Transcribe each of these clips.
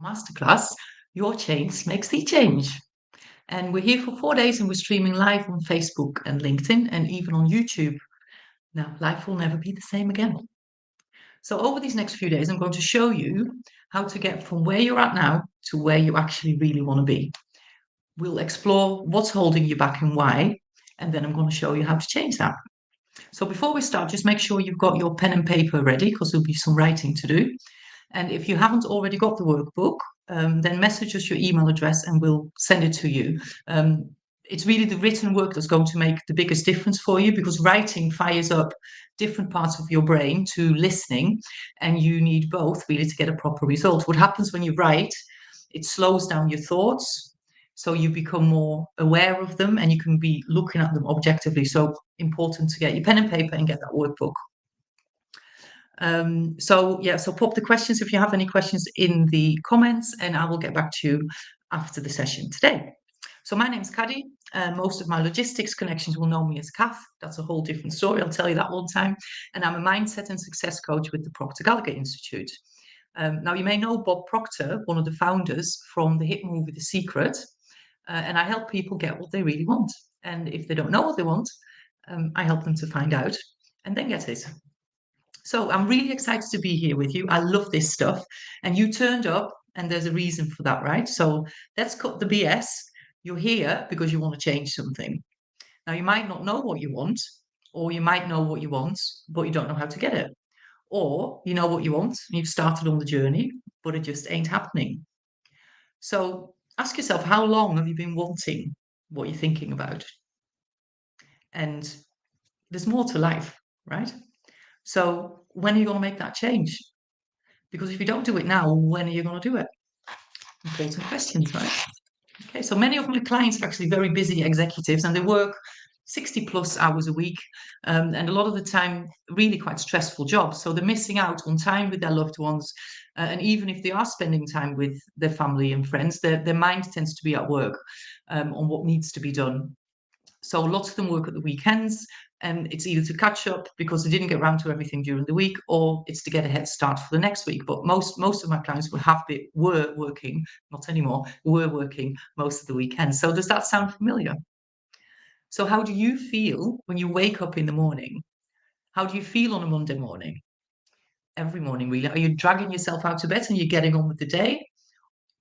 Masterclass, your change makes the change. And we're here for 4 days and we're streaming live on Facebook and LinkedIn and even on YouTube. Now, life will never be the same again. So, over these next few days, I'm going to show you how to get from where you're at now to where you actually really want to be. We'll explore what's holding you back and why, and then I'm going to show you how to change that. So, before we start, just make sure you've got your pen and paper ready because there'll be some writing to do. And if you haven't already got the workbook, then message us your email address and we'll send it to you. It's really the written work that's going to make the biggest difference for you because writing fires up different parts of your brain to listening, and you need both really to get a proper result. What happens when you write, it slows down your thoughts. So you become more aware of them and you can be looking at them objectively. So important to get your pen and paper and get that workbook. So pop the questions if you have any questions in the comments, and I will get back to you after the session today. So my name's Caddy. Most of my logistics connections will know me as Kath. That's a whole different story. I'll tell you that one time. And I'm a mindset and success coach with the Proctor Gallagher Institute. Now, you may know Bob Proctor, one of the founders from the hit movie The Secret, and I help people get what they really want. And if they don't know what they want, I help them to find out and then get it. So I'm really excited to be here with you. I love this stuff. And you turned up, and there's a reason for that, right? So let's cut the BS. You're here because you want to change something. Now, you might not know what you want, or you might know what you want, but you don't know how to get it. Or you know what you want, and you've started on the journey, but it just ain't happening. So ask yourself, how long have you been wanting what you're thinking about? And there's more to life, right? So when are you going to make that change? Because if you don't do it now, when are you going to do it? Important questions, right? Okay, so many of my clients are actually very busy executives and they work 60 plus hours a week, and a lot of the time, really quite stressful jobs. So they're missing out on time with their loved ones. And even if they are spending time with their family and friends, their mind tends to be at work on what needs to be done. So lots of them work at the weekends, and it's either to catch up because they didn't get around to everything during the week, or it's to get a head start for the next week. But most of my clients were working, not anymore, were working most of the weekends. So does that sound familiar? So how do you feel when you wake up in the morning? How do you feel on a Monday morning? Every morning, really. Are you dragging yourself out of bed and you're getting on with the day?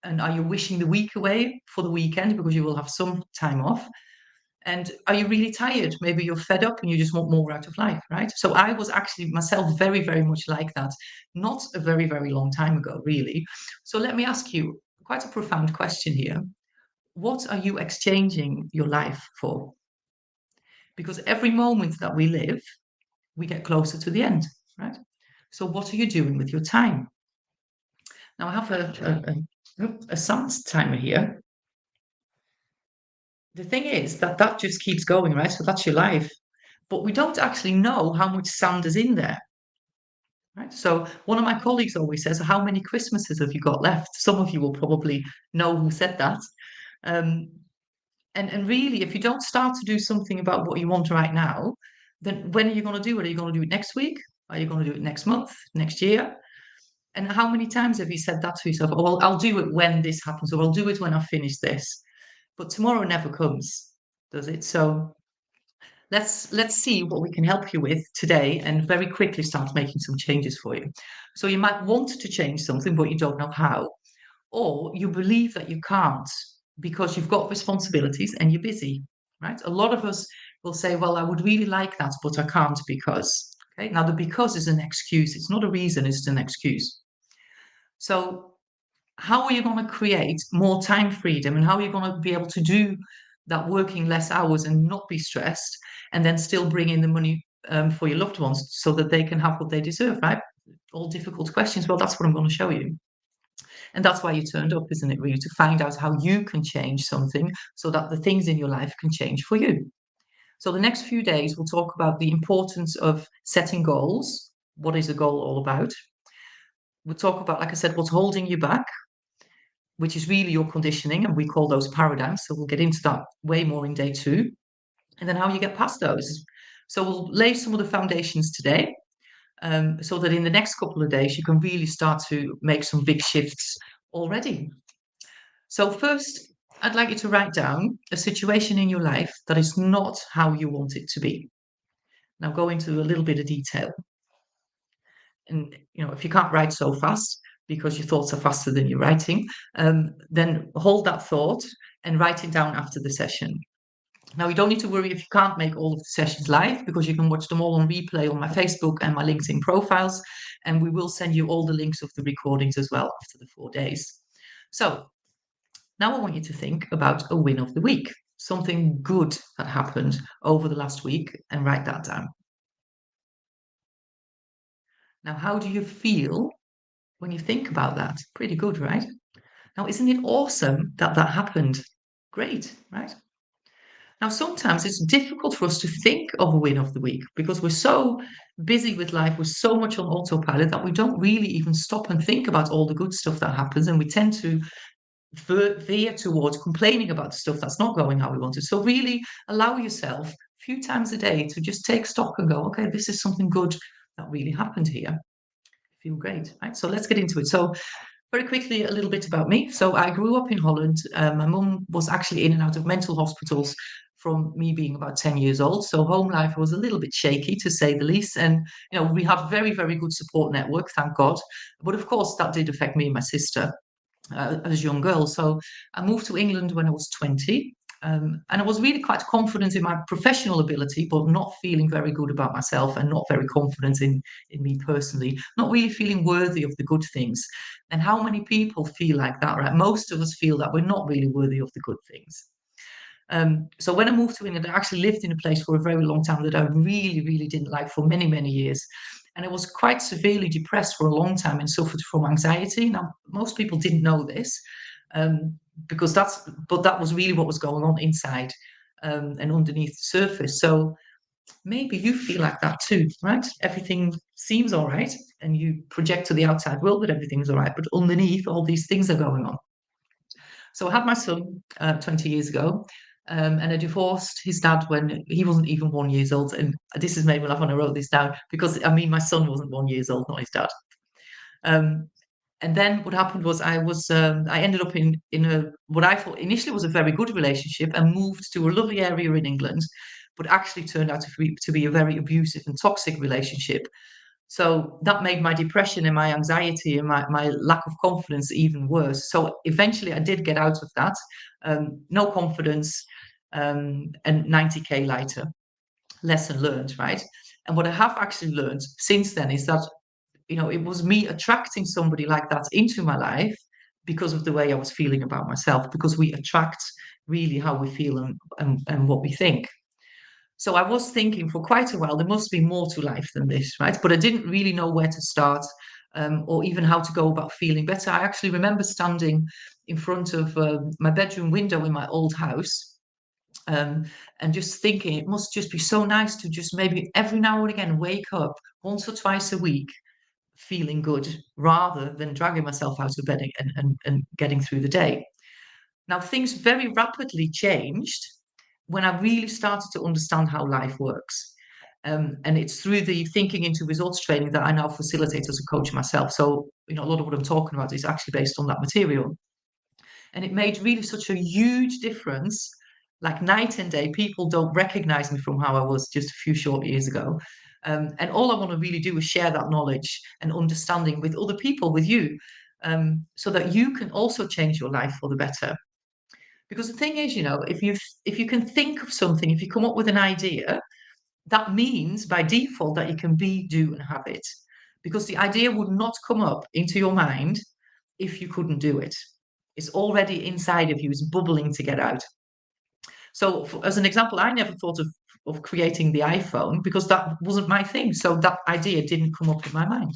And are you wishing the week away for the weekend because you will have some time off? And are you really tired? Maybe you're fed up and you just want more out of life, right? So I was actually myself very, very much like that, not a very, very long time ago, really. So let me ask you quite a profound question here. What are you exchanging your life for? Because every moment that we live, we get closer to the end, right? So what are you doing with your time? Now I have a sound timer here. The thing is that just keeps going, right? So that's your life. But we don't actually know how much sand is in there, right? So one of my colleagues always says, how many Christmases have you got left? Some of you will probably know who said that. Um, and really, if you don't start to do something about what you want right now, then when are you going to do it? Are you going to do it next week? Are you going to do it next month, next year? And how many times have you said that to yourself? Oh, well, I'll do it when this happens, or I'll do it when I finish this. But tomorrow never comes, does it? So let's see what we can help you with today and very quickly start making some changes for you. So you might want to change something, but you don't know how, or you believe that you can't because you've got responsibilities and you're busy, right? A lot of us will say, well, I would really like that, but I can't because. Okay, now the because is an excuse. It's not a reason, it's an excuse. So how are you going to create more time freedom, and how are you going to be able to do that working less hours and not be stressed, and then still bring in the money for your loved ones so that they can have what they deserve, right? All difficult questions. Well, that's what I'm going to show you. And that's why you turned up, isn't it, really? To find out how you can change something so that the things in your life can change for you. So the next few days, we'll talk about the importance of setting goals. What is a goal all about? We'll talk about, like I said, what's holding you back, which is really your conditioning, and we call those paradigms. So we'll get into that way more in day 2, and then how you get past those. So we'll lay some of the foundations today, so that in the next couple of days you can really start to make some big shifts already. So first, I'd like you to write down a situation in your life that is not how you want it to be. Now go into a little bit of detail. And if you can't write so fast because your thoughts are faster than your writing, then hold that thought and write it down after the session. Now, you don't need to worry if you can't make all of the sessions live, because you can watch them all on replay on my Facebook and my LinkedIn profiles. And we will send you all the links of the recordings as well after the 4 days. So now I want you to think about a win of the week, something good that happened over the last week, and write that down. Now, how do you feel when you think about that? Pretty good, right? Now, isn't it awesome that that happened? Great, right? Now, sometimes it's difficult for us to think of a win of the week because we're so busy with life, we're so much on autopilot that we don't really even stop and think about all the good stuff that happens. And we tend to veer towards complaining about the stuff that's not going how we want it. So, really allow yourself a few times a day to just take stock and go, okay, this is something good that really happened here. Feel great, right? So, let's get into it. So, very quickly, a little bit about me. So I grew up in Holland. My mum was actually in and out of mental hospitals from me being about 10 years old. So home life was a little bit shaky, to say the least. And, we had very, very good support network, thank God. But of course, that did affect me and my sister as young girls. So I moved to England when I was 20. And I was really quite confident in my professional ability, but not feeling very good about myself and not very confident in me personally, not really feeling worthy of the good things. And how many people feel like that, right? Most of us feel that we're not really worthy of the good things. So when I moved to England, I actually lived in a place for a very long time that I really, really didn't like for many, many years. And I was quite severely depressed for a long time and suffered from anxiety. Now, most people didn't know this, because that was really what was going on inside, and underneath the surface. So maybe you feel like that too, right? Everything seems all right, and you project to the outside world that everything's all right, but underneath, all these things are going on. So I had my son 20 years ago, and I divorced his dad when he wasn't even 1 year old. And this has made me laugh when I wrote this down because I mean, my son wasn't 1 year old, not his dad. Um, and then what happened was I ended up in a what I thought initially was a very good relationship and moved to a lovely area in England, but actually turned out to be a very abusive and toxic relationship. So that made my depression and my anxiety and my lack of confidence even worse. So eventually I did get out of that. No confidence, and 90K lighter. Lesson learned, right? And what I have actually learned since then is that, it was me attracting somebody like that into my life because of the way I was feeling about myself, because we attract really how we feel and what we think. So I was thinking for quite a while, there must be more to life than this, right? But I didn't really know where to start, or even how to go about feeling better. I actually remember standing in front of my bedroom window in my old house, um, and just thinking it must just be so nice to just maybe every now and again wake up once or twice a week feeling good rather than dragging myself out of bed and getting through the day. Now, things very rapidly changed when I really started to understand how life works. And it's through the thinking into results training that I now facilitate as a coach myself. So, a lot of what I'm talking about is actually based on that material. And it made really such a huge difference, like night and day. People don't recognize me from how I was just a few short years ago. And all I want to really do is share that knowledge and understanding with other people, with you, so that you can also change your life for the better. Because the thing is, if you can think of something, if you come up with an idea, that means by default that you can be, do, and have it. Because the idea would not come up into your mind if you couldn't do it. It's already inside of you, it's bubbling to get out. So, as an example, I never thought of creating the iPhone because that wasn't my thing. So that idea didn't come up in my mind.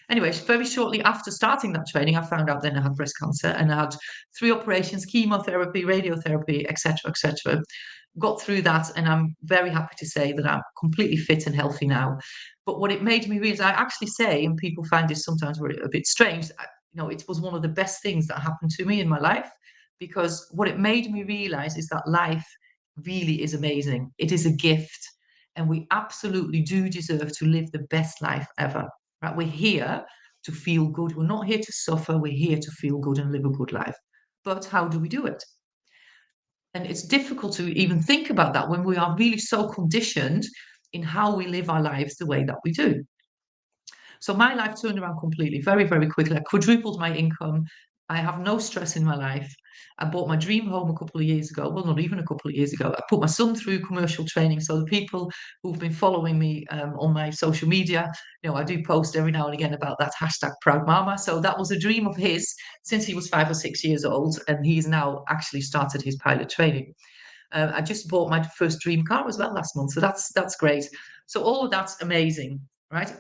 Anyway, very shortly after starting that training, I found out then I had breast cancer and I had 3 operations, chemotherapy, radiotherapy, etc., etc. Got through that, and I'm very happy to say that I'm completely fit and healthy now. But what it made me realize, I actually say, and people find this sometimes a bit strange, it was one of the best things that happened to me in my life, because what it made me realize is that life really is amazing. It is a gift, and we absolutely do deserve to live the best life ever. Right? We're here to feel good. We're not here to suffer. We're here to feel good and live a good life. But how do we do it? And it's difficult to even think about that when we are really so conditioned in how we live our lives the way that we do. So my life turned around completely, very, very quickly. I quadrupled my income. I have no stress in my life. I bought my dream home a couple of years ago. Well, not even a couple of years ago. I put my son through commercial training. So the people who've been following me on my social media, I do post every now and again about that hashtag proud mama. So that was a dream of his since he was 5 or 6 years old. And he's now actually started his pilot training. I just bought my first dream car as well last month. So that's great. So all of that's amazing, right?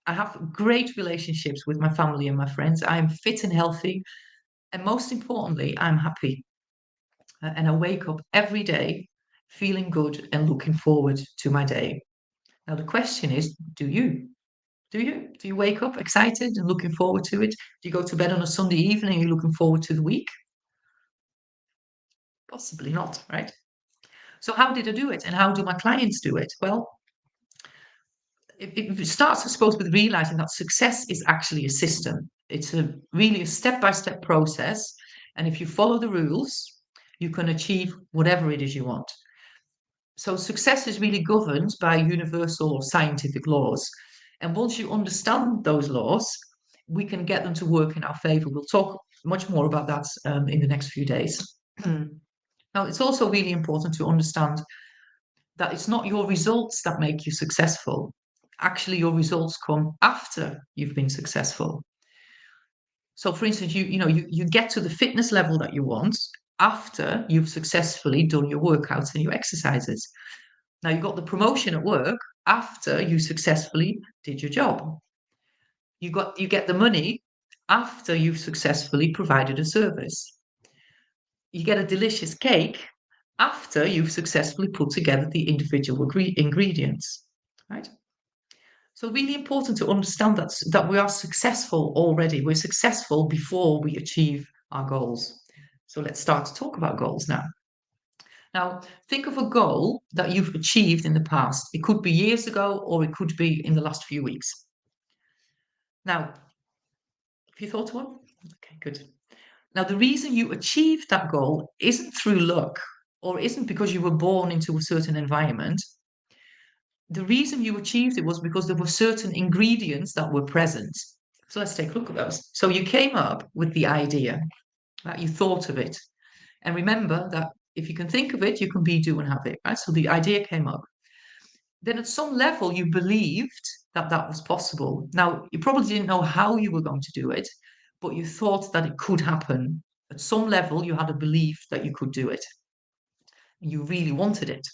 I have great relationships with my family and my friends. I'm fit and healthy. And most importantly, I'm happy. And I wake up every day feeling good and looking forward to my day. Now, the question is, do you? Do you? Do you wake up excited and looking forward to it? Do you go to bed on a Sunday evening and you're looking forward to the week? Possibly not, right? So how did I do it? And how do my clients do it? Well, it starts, I suppose, with realizing that success is actually a system. It's really a step-by-step process. And if you follow the rules, you can achieve whatever it is you want. So success is really governed by universal or scientific laws. And once you understand those laws, we can get them to work in our favor. We'll talk much more about that in the next few days. Now, it's also really important to understand that it's not your results that make you successful. Actually, your results come after you've been successful. So, for instance, you get to the fitness level that you want after you've successfully done your workouts and your exercises. Now, you got the promotion at work after you successfully did your job. You get the money after you've successfully provided a service. You get a delicious cake after you've successfully put together the individual ingredients, right? So really important to understand that we are successful already. We're successful before we achieve our goals. So let's start to talk about goals now. Now, think of a goal that you've achieved in the past. It could be years ago or it could be in the last few weeks. Now, have you thought of one? Okay, good. Now, the reason you achieved that goal isn't through luck or isn't because you were born into a certain environment. The reason you achieved it was because there were certain ingredients that were present. So let's take a look at those. So you came up with the idea, right? You thought of it. And remember that if you can think of it, you can be, do, and have it, right? So the idea came up. Then at some level, you believed that that was possible. Now, you probably didn't know how you were going to do it, but you thought that it could happen. At some level, you had a belief that you could do it. You really wanted it.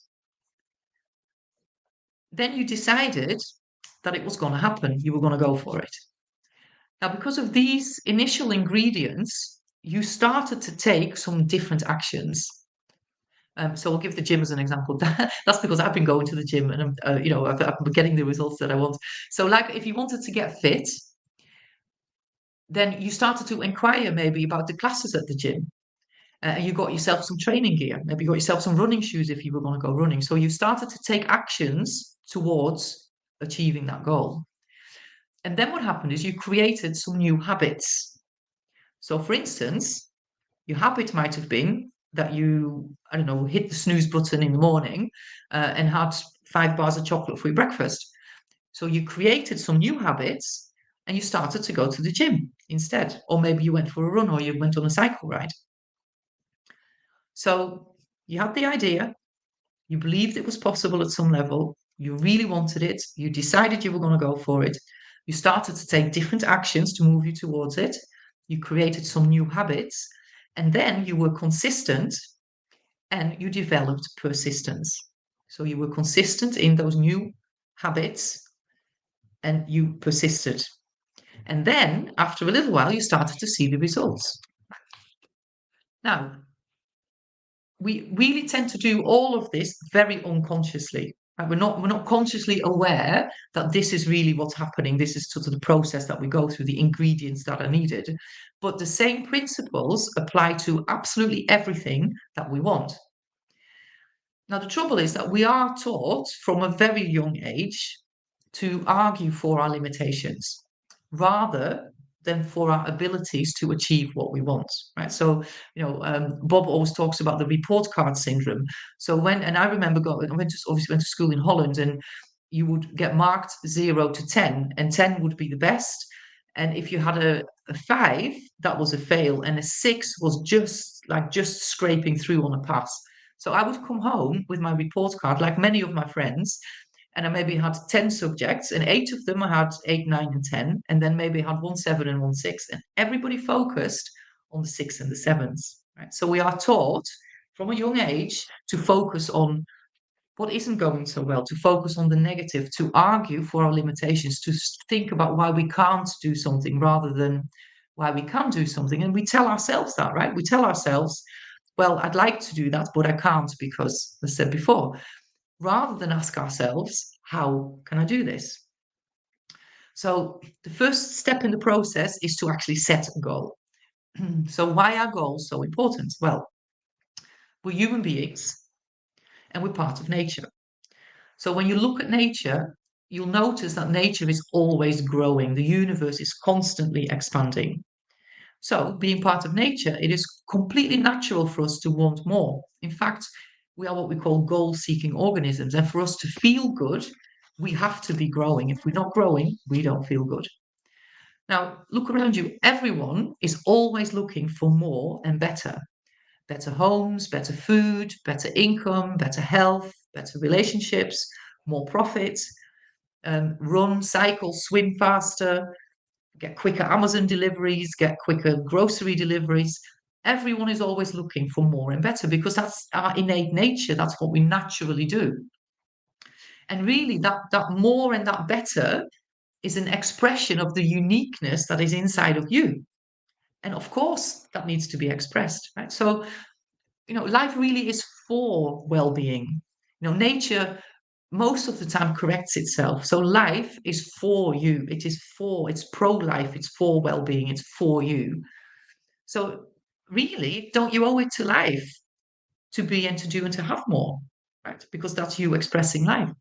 Then you decided that it was going to happen. You were going to go for it. Now, because of these initial ingredients, you started to take some different actions. So I'll give the gym as an example. That's because I've been going to the gym and I'm getting the results that I want. So, like, if you wanted to get fit, then you started to inquire maybe about the classes at the gym. And you got yourself some training gear. Maybe you got yourself some running shoes if you were going to go running. So you started to take actions towards achieving that goal. And then what happened is you created some new habits. So, for instance, your habit might have been that you, I don't know, hit the snooze button in the morning and had 5 bars of chocolate for your breakfast. So you created some new habits and you started to go to the gym instead. Or maybe you went for a run or you went on a cycle ride. So you had the idea, you believed it was possible at some level, you really wanted it, you decided you were going to go for it, you started to take different actions to move you towards it, you created some new habits, and then you were consistent and you developed persistence. So you were consistent in those new habits and you persisted. And then after a little while, you started to see the results. Now, we really tend to do all of this very unconsciously. Right? We're not consciously aware that this is really what's happening. This is sort of the process that we go through, the ingredients that are needed. But the same principles apply to absolutely everything that we want. Now, the trouble is that we are taught from a very young age to argue for our limitations. rather than for our abilities to achieve what we want, right? So, Bob always talks about the report card syndrome. So and I remember obviously went to school in Holland, and you would get marked 0 to 10, and 10 would be the best. And if you had a 5, that was a fail, and a 6 was just scraping through on a pass. So I would come home with my report card, like many of my friends, and I maybe had 10 subjects, and 8 of them I had 8, 9, and 10, and then maybe I had 1 7 and 1 6, and everybody focused on the 6 and the 7s, right? So we are taught from a young age to focus on what isn't going so well, to focus on the negative, to argue for our limitations, to think about why we can't do something rather than why we can do something. And we tell ourselves that, right? We tell ourselves, well, I'd like to do that, but I can't because, as I said before, rather than ask ourselves, how can I do this? So the first step in the process is to actually set a goal. So why are goals so important? Well, we're human beings and we're part of nature. So when you look at nature, you'll notice that nature is always growing. The universe is constantly expanding. So being part of nature, it is completely natural for us to want more. In fact, we are what we call goal-seeking organisms. And for us to feel good, we have to be growing. If we're not growing, we don't feel good. Now, look around you. Everyone is always looking for more and better. Better homes, better food, better income, better health, better relationships, more profit, run, cycle, swim faster, get quicker Amazon deliveries, get quicker grocery deliveries. Everyone is always looking for more and better because that's our innate nature. That's what we naturally do. And really, that more and that better is an expression of the uniqueness that is inside of you. And of course, that needs to be expressed, right? So, life really is for well-being. Nature most of the time corrects itself. So life is for you. It's pro-life, it's for well-being, it's for you. So really, don't you owe it to life to be and to do and to have more, right? Because that's you expressing life.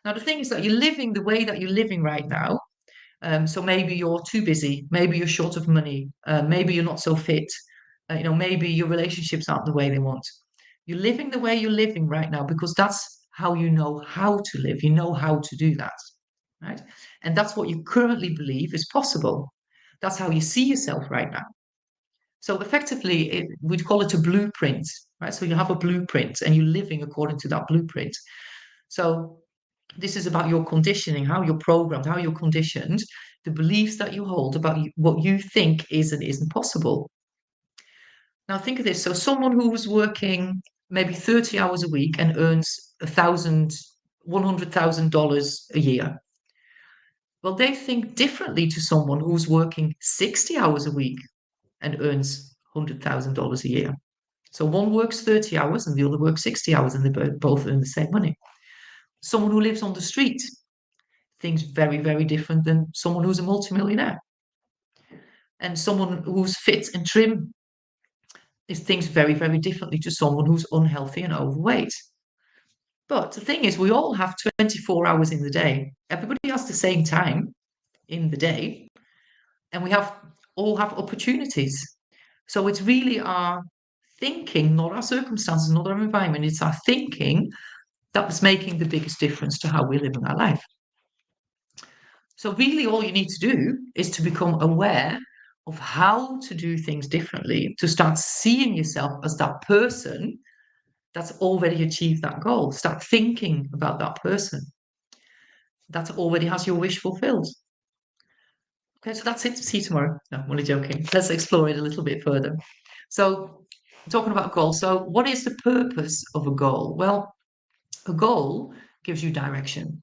Now, the thing is that you're living the way that you're living right now. So maybe you're too busy, maybe you're short of money, maybe you're not so fit, maybe your relationships aren't the way they want. You're living the way you're living right now because that's how you know how to live. You know how to do that, right? And that's what you currently believe is possible. That's how you see yourself right now. So effectively, we'd call it a blueprint, right? So you have a blueprint and you're living according to that blueprint. So this is about your conditioning, how you're programmed, how you're conditioned, the beliefs that you hold about what you think is and isn't possible. Now think of this. So someone who was working maybe 30 hours a week and earns $100,000 a year. Well, they think differently to someone who's working 60 hours a week and earns $100,000 a year. So one works 30 hours and the other works 60 hours and they both earn the same money. Someone who lives on the street thinks very, very different than someone who's a multimillionaire. And someone who's fit and trim thinks very, very differently to someone who's unhealthy and overweight. But the thing is, we all have 24 hours in the day. Everybody has the same time in the day, and we all have opportunities. So it's really our thinking, not our circumstances, not our environment. It's our thinking that's making the biggest difference to how we're living our life. So really all you need to do is to become aware of how to do things differently, to start seeing yourself as that person that's already achieved that goal. Start thinking about that person that already has your wish fulfilled. Okay, so that's it. See you tomorrow. No, I'm only joking. Let's explore it a little bit further. So talking about goals. So what is the purpose of a goal? Well, a goal gives you direction.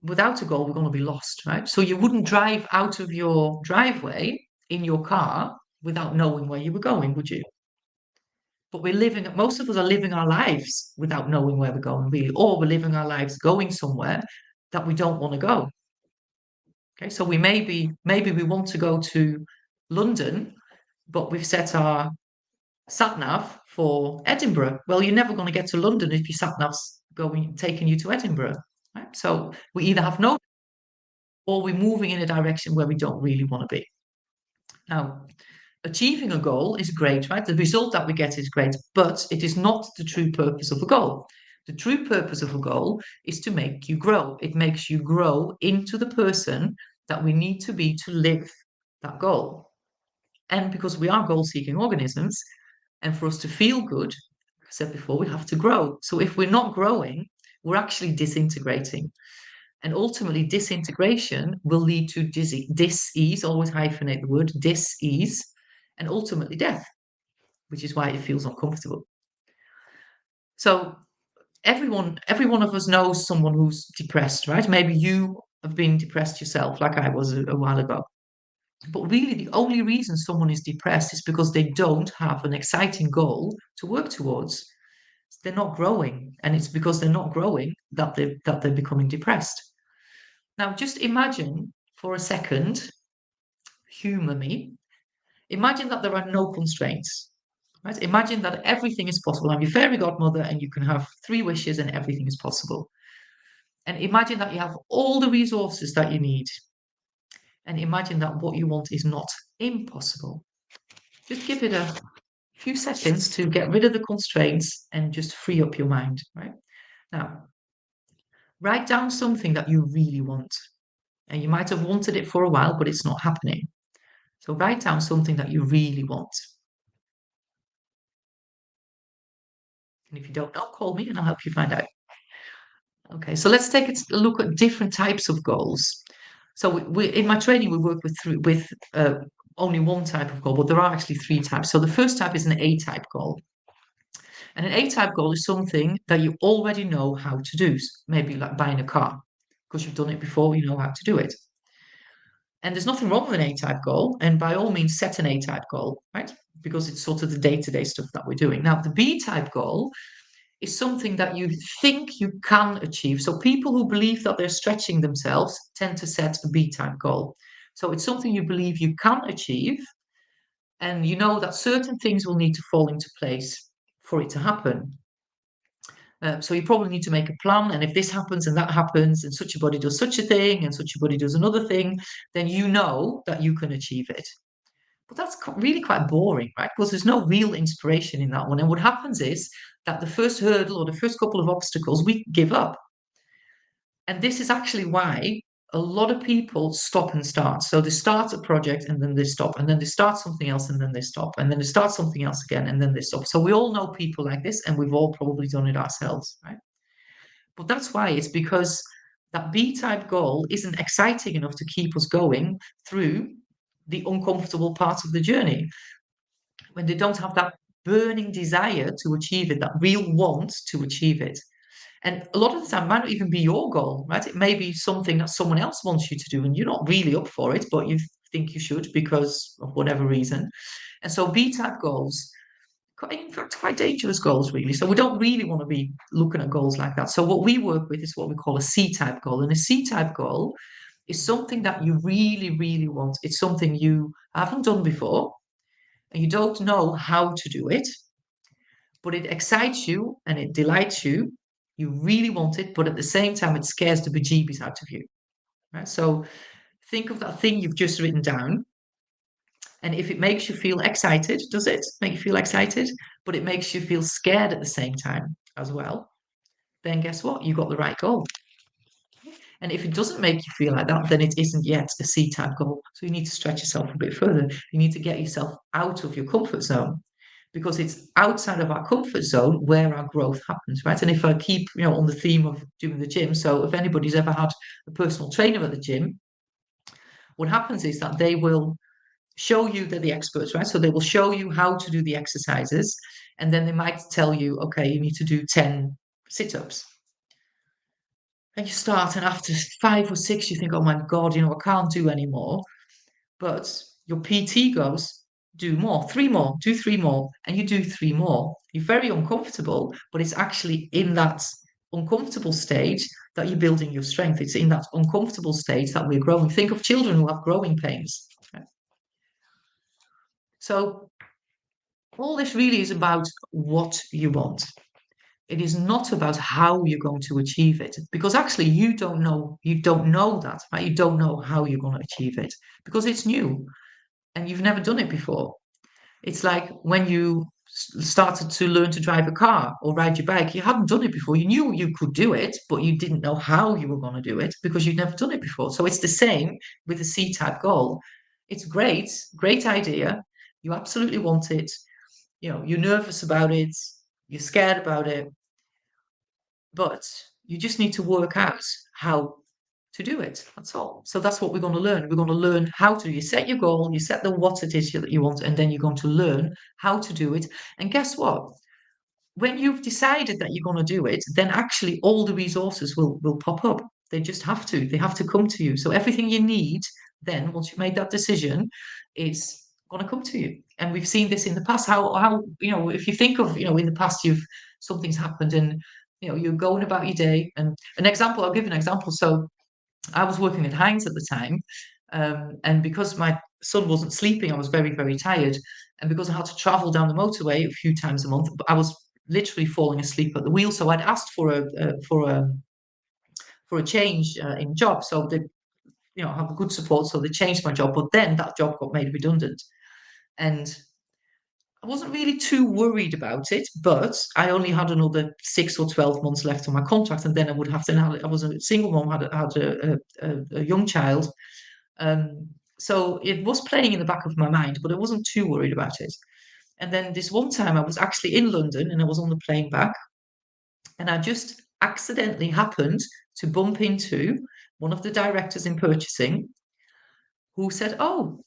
Without a goal, we're going to be lost, right? So you wouldn't drive out of your driveway in your car without knowing where you were going, would you? But most of us are living our lives without knowing where we're going, really, or we're living our lives going somewhere that we don't want to go. Okay, so maybe we want to go to London, but we've set our sat nav for Edinburgh. Well, you're never going to get to London if your sat nav's taking you to Edinburgh. Right? So we either have no or we're moving in a direction where we don't really want to be. Now, achieving a goal is great, right? The result that we get is great, but it is not the true purpose of a goal. The true purpose of a goal is to make you grow. It makes you grow into the person that we need to be to live that goal. And because we are goal-seeking organisms, and for us to feel good, like I said before, we have to grow. So if we're not growing, we're actually disintegrating. And ultimately, disintegration will lead to dis-ease, always hyphenate the word, dis-ease, and ultimately death, which is why it feels uncomfortable. So every one of us knows someone who's depressed, right? Maybe you have been depressed yourself, like I was a while ago. But really, the only reason someone is depressed is because they don't have an exciting goal to work towards. They're not growing, and it's because they're not growing that they're becoming depressed. Now, just imagine for a second, humor me. Imagine that there are no constraints. Right? Imagine that everything is possible. I'm your fairy godmother, and you can have 3 wishes, and everything is possible. And imagine that you have all the resources that you need. And imagine that what you want is not impossible. Just give it a few seconds to get rid of the constraints and just free up your mind, right? Now, write down something that you really want. And you might have wanted it for a while, but it's not happening. So write down something that you really want. And if you don't know, call me and I'll help you find out. Okay, so let's take a look at different types of goals. So in my training, we work with only one type of goal, but there are actually 3 types. So the first type is an A-type goal. And an A-type goal is something that you already know how to do, maybe like buying a car, because you've done it before, you know how to do it. And there's nothing wrong with an A-type goal, and by all means set an A-type goal, right? Because it's sort of the day-to-day stuff that we're doing. Now, the B-type goal is something that you think you can achieve. So people who believe that they're stretching themselves tend to set a B-type goal. So it's something you believe you can achieve, and you know that certain things will need to fall into place for it to happen. So you probably need to make a plan, and if this happens and that happens, and such a body does such a thing, and such a body does another thing, then you know that you can achieve it. But that's really quite boring, right? Because there's no real inspiration in that one. And what happens is that the first hurdle or the first couple of obstacles, we give up. And this is actually why a lot of people stop and start. So they start a project and then they stop, and then they start something else and then they stop, and then they start something else again and then they stop. So we all know people like this, and we've all probably done it ourselves, right? But that's why it's because that B-type goal isn't exciting enough to keep us going through the uncomfortable parts of the journey. When they don't have that burning desire to achieve it, that real want to achieve it. And a lot of the time, it might not even be your goal, right? It may be something that someone else wants you to do, and you're not really up for it, but you think you should because of whatever reason. And so B-type goals, in fact, quite dangerous goals, really. So we don't really want to be looking at goals like that. So what we work with is what we call a C-type goal. And a C-type goal is something that you really, really want. It's something you haven't done before, and you don't know how to do it, but it excites you and it delights you. You really want it, but at the same time, it scares the bejeebies out of you. Right? So think of that thing you've just written down. And if it makes you feel excited, does it make you feel excited? But it makes you feel scared at the same time as well. Then guess what? You got the right goal. And if it doesn't make you feel like that, then it isn't yet a C-type goal. So you need to stretch yourself a bit further. You need to get yourself out of your comfort zone, because it's outside of our comfort zone where our growth happens, right? And if I keep, on the theme of doing the gym, so if anybody's ever had a personal trainer at the gym, what happens is that they will show you they're the experts, right? So they will show you how to do the exercises, and then they might tell you, okay, you need to do 10 sit-ups. And you start, and after 5 or 6, you think, oh my God, I can't do anymore. But your PT goes, do more, 3 more, do 3 more, and you do 3 more. You're very uncomfortable, but it's actually in that uncomfortable stage that you're building your strength. It's in that uncomfortable stage that we're growing. Think of children who have growing pains. Right? So all this really is about what you want. It is not about how you're going to achieve it, because actually you don't know that, right? You don't know how you're going to achieve it because it's new and you've never done it before. It's like when you started to learn to drive a car or ride your bike, you hadn't done it before. You knew you could do it, but you didn't know how you were going to do it because you'd never done it before. So it's the same with a C-type goal. It's great, great idea. You absolutely want it. You're nervous about it, you're scared about it, but you just need to work out how to do it. That's all. So that's what we're going to learn. We're going to learn how to. You set your goal, you set the what it is that you want, and then you're going to learn how to do it. And guess what? When you've decided that you're going to do it, then actually all the resources will pop up. They just have to. They have to come to you. So everything you need, then once you've made that decision, is going to come to you. And we've seen this in the past. How if you think of in the past something's happened and you're going about your day. And I'll give an example. So I was working at Heinz at the time, and because my son wasn't sleeping, I was very, very tired. And because I had to travel down the motorway a few times a month, I was literally falling asleep at the wheel. So I'd asked for a change in job. So they, have a good support. So they changed my job, but then that job got made redundant, and I wasn't really too worried about it, but I only had another 6 or 12 months left on my contract, and then I would have to. I was a single mom, had a young child, so it was playing in the back of my mind, but I wasn't too worried about it. And then this one time, I was actually in London, and I was on the plane back, and I just accidentally happened to bump into one of the directors in purchasing, who said, "Oh,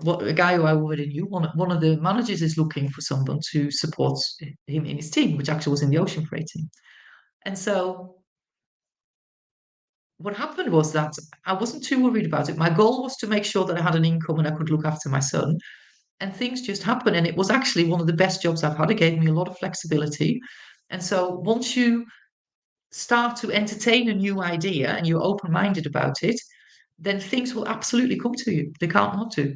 what a guy who I already knew, one of the managers is looking for someone to support him in his team, which actually was in the ocean freight team." And so what happened was that I wasn't too worried about it. My goal was to make sure that I had an income and I could look after my son. And things just happened. And it was actually one of the best jobs I've had. It gave me a lot of flexibility. And so once you start to entertain a new idea and you're open-minded about it, then things will absolutely come to you. They can't not to.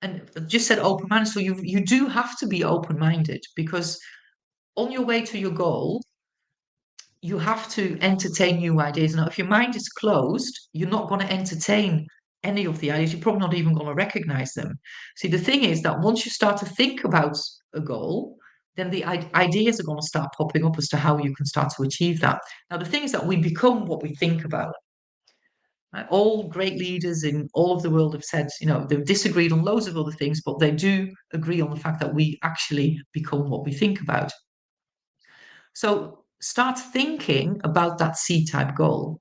And I just said open-minded, so you do have to be open-minded, because on your way to your goal, you have to entertain new ideas. Now, if your mind is closed, you're not going to entertain any of the ideas. You're probably not even going to recognize them. See, the thing is that once you start to think about a goal, then the ideas are going to start popping up as to how you can start to achieve that. Now, the thing is that we become what we think about. Right? All great leaders in all of the world have said, they've disagreed on loads of other things, but they do agree on the fact that we actually become what we think about. So start thinking about that C-type goal,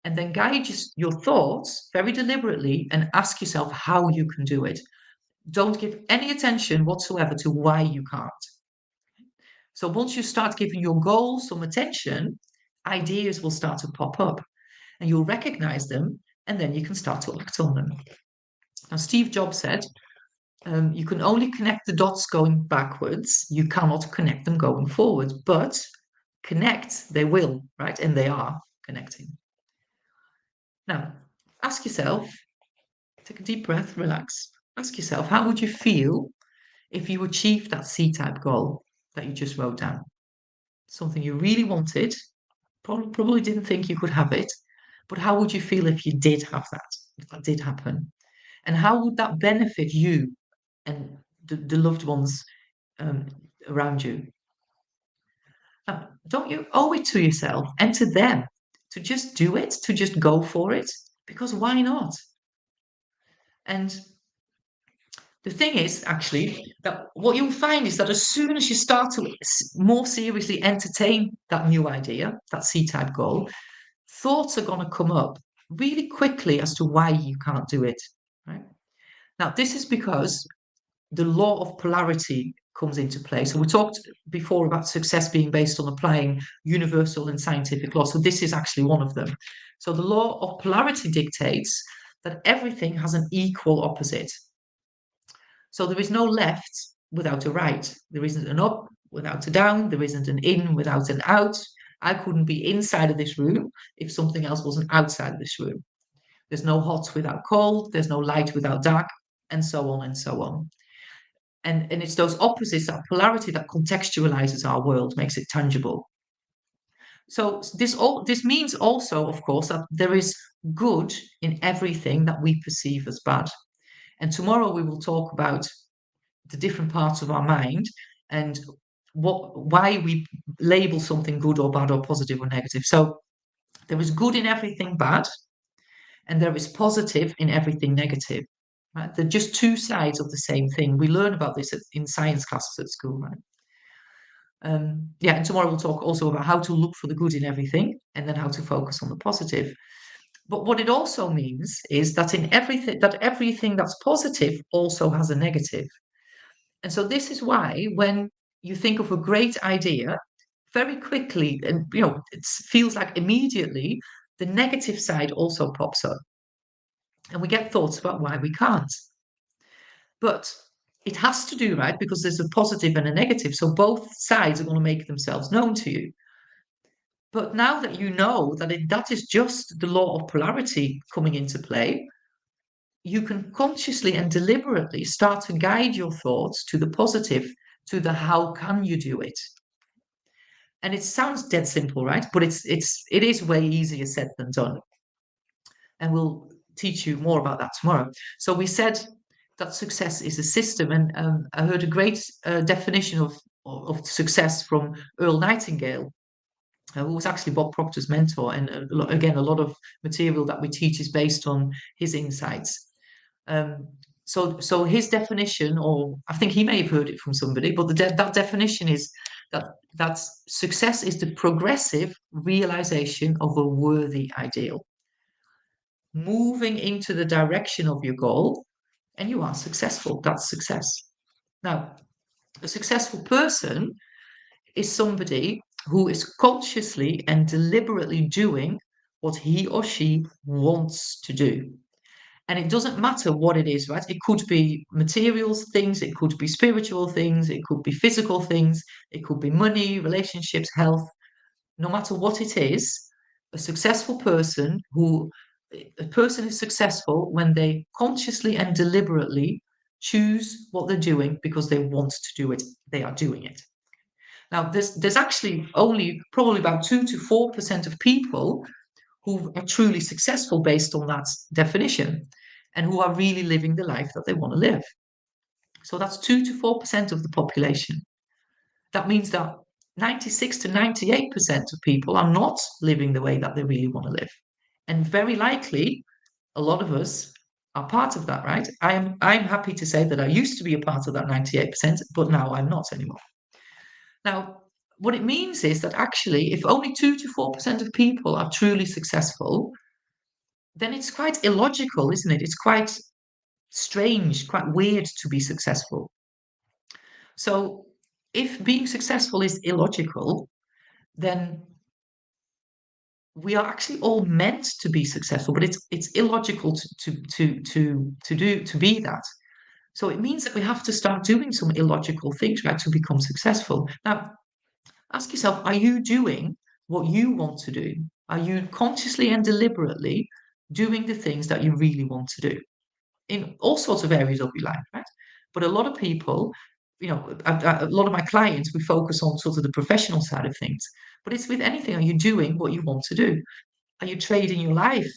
and then guide your thoughts very deliberately and ask yourself how you can do it. Don't give any attention whatsoever to why you can't. So once you start giving your goal some attention, ideas will start to pop up and you'll recognize them, and then you can start to act on them. Now, Steve Jobs said, you can only connect the dots going backwards. You cannot connect them going forward, but connect they will, right? And they are connecting. Now, ask yourself, take a deep breath, relax. Ask yourself, how would you feel if you achieved that C-type goal that you just wrote down? Something you really wanted, probably didn't think you could have it, but how would you feel if you did have that, if that did happen? And how would that benefit you and the loved ones um, around you? Don't you owe it to yourself and to them to just do it, to just go for it? Because why not? And the thing is, actually, that what you'll find is that as soon as you start to more seriously entertain that new idea, that C-type goal, thoughts are going to come up really quickly as to why you can't do it. Right? Now, this is because the law of polarity comes into play. So we talked before about success being based on applying universal and scientific laws. So this is actually one of them. So the law of polarity dictates that everything has an equal opposite. So there is no left without a right. There isn't an up without a down. There isn't an in without an out. I couldn't be inside of this room if something else wasn't outside of this room. There's no hot without cold. There's no light without dark, and so on and so on. And it's those opposites, that polarity, that contextualizes our world, makes it tangible. So this means also, of course, that there is good in everything that we perceive as bad. And tomorrow we will talk about the different parts of our mind and why we label something good or bad or positive or negative. So there is good in everything bad, and there is positive in everything negative. Right? They're just two sides of the same thing. We learn about this in science classes at school, right? And tomorrow we'll talk also about how to look for the good in everything and then how to focus on the positive. But what it also means is that everything that's positive also has a negative. And so this is why when you think of a great idea, very quickly, and it feels like immediately, the negative side also pops up. And we get thoughts about why we can't. But it has to do, right? Because there's a positive and a negative. So both sides are going to make themselves known to you. But now that you know that is just the law of polarity coming into play, you can consciously and deliberately start to guide your thoughts to the positive, to the how can you do it. And it sounds dead simple, right? But it is way easier said than done. And we'll teach you more about that tomorrow. So we said that success is a system, and I heard a great definition of success from Earl Nightingale, who was actually Bob Proctor's mentor. And again, a lot of material that we teach is based on his insights. So his definition, or I think he may have heard it from somebody, but that definition is that success is the progressive realization of a worthy ideal, moving into the direction of your goal, and you are successful. That's success. Now, a successful person is somebody who is consciously and deliberately doing what he or she wants to do. And it doesn't matter what it is, right? It could be materials things, it could be spiritual things, it could be physical things, it could be money, relationships, health. No matter what it is, a person is successful when they consciously and deliberately choose what they're doing because they want to do it. They are doing it. Now, there's actually only probably about 2 to 4% of people who are truly successful based on that definition and who are really living the life that they want to live. So that's 2 to 4% of the population. That means that 96 to 98% of people are not living the way that they really want to live. And very likely, a lot of us are part of that, right? I'm happy to say that I used to be a part of that 98%, but now I'm not anymore. Now, what it means is that actually, if only 2 to 4% of people are truly successful, then it's quite illogical, isn't it? It's quite strange, quite weird to be successful. So, if being successful is illogical, then we are actually all meant to be successful, but it's illogical to be that. So it means that we have to start doing some illogical things, right, to become successful. Now, ask yourself, are you doing what you want to do? Are you consciously and deliberately doing the things that you really want to do in all sorts of areas of your life, right? But a lot of people, a lot of my clients, we focus on sort of the professional side of things. But it's with anything. Are you doing what you want to do? Are you trading your life?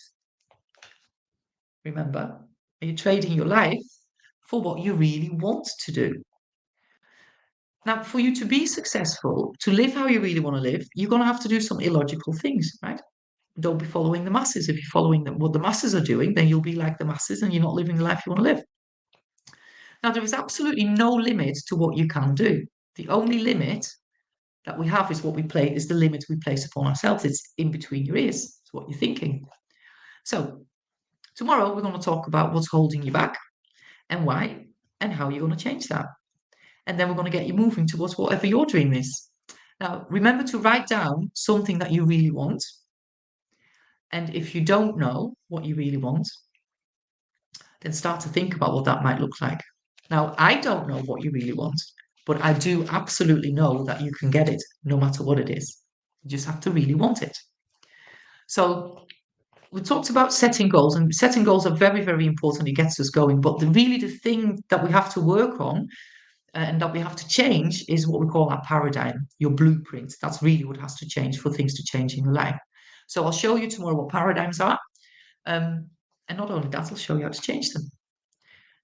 Remember, are you trading your life for what you really want to do? Now, for you to be successful, to live how you really want to live, you're going to have to do some illogical things, right? Don't be following the masses. If you're following what the masses are doing, then you'll be like the masses and you're not living the life you want to live. Now, there is absolutely no limit to what you can do. The only limit that we have is the limit we place upon ourselves. It's in between your ears. It's what you're thinking. So tomorrow we're going to talk about what's holding you back and why and how you're going to change that. And then we're going to get you moving towards whatever your dream is. Now, remember to write down something that you really want. And if you don't know what you really want, then start to think about what that might look like. Now, I don't know what you really want, but I do absolutely know that you can get it no matter what it is. You just have to really want it. So we talked about setting goals, and setting goals are very, very important. It gets us going. But the thing that we have to work on and that we have to change is what we call our paradigm, your blueprint. That's really what has to change for things to change in your life. So I'll show you tomorrow what paradigms are. And not only that, I'll show you how to change them.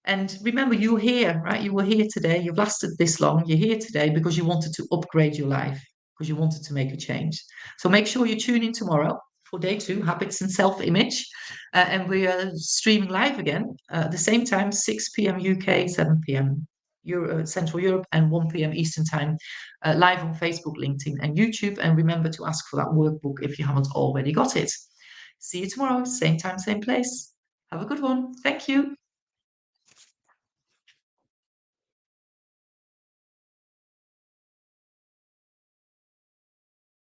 And remember, you're here, right? You were here today. You've lasted this long. You're here today because you wanted to upgrade your life, because you wanted to make a change. So make sure you tune in tomorrow for day 2, Habits and Self-Image. And we are streaming live again at the same time, 6 p.m. UK, 7 p.m. Central Europe, and 1 p.m. Eastern Time, live on Facebook, LinkedIn, and YouTube. And remember to ask for that workbook if you haven't already got it. See you tomorrow, same time, same place. Have a good one. Thank you.